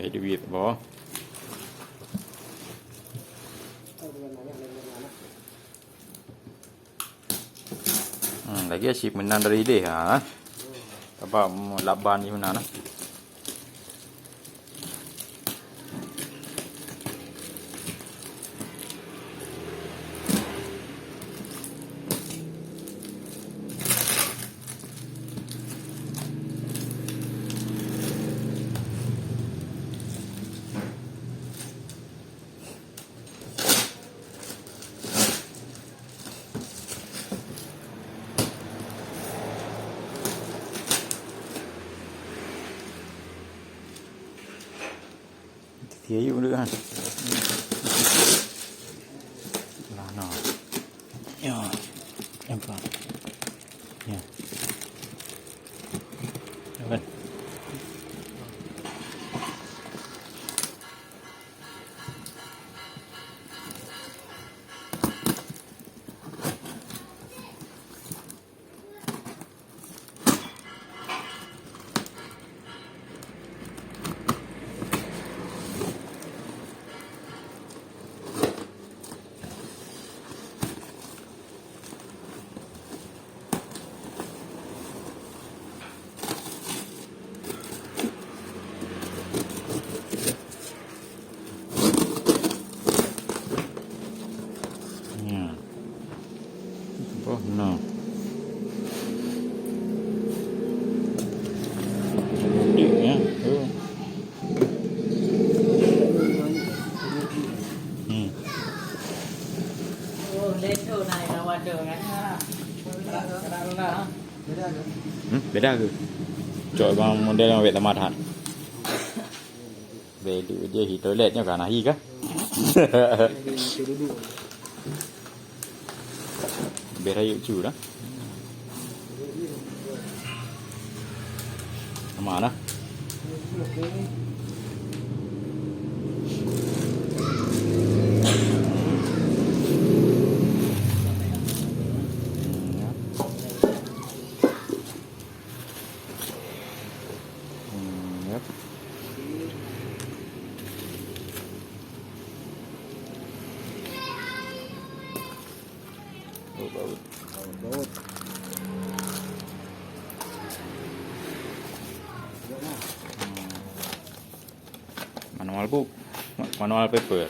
duit boh. Lagi asyik menang dari dia ha. Apa laban ni menang lah. Tiayuk dulu kan. Lah no. Ya. Nampak. Ya. Nampak. Oh no. Dia ya. Oh, leto này là qua đường anh ha. Beda ke? Cok bang model yang wet tamat hat. Beda dia hi toiletnya kan hi kah? Beda yuk cu dah. Mana? Yep. Baut. Manual book, manual paper.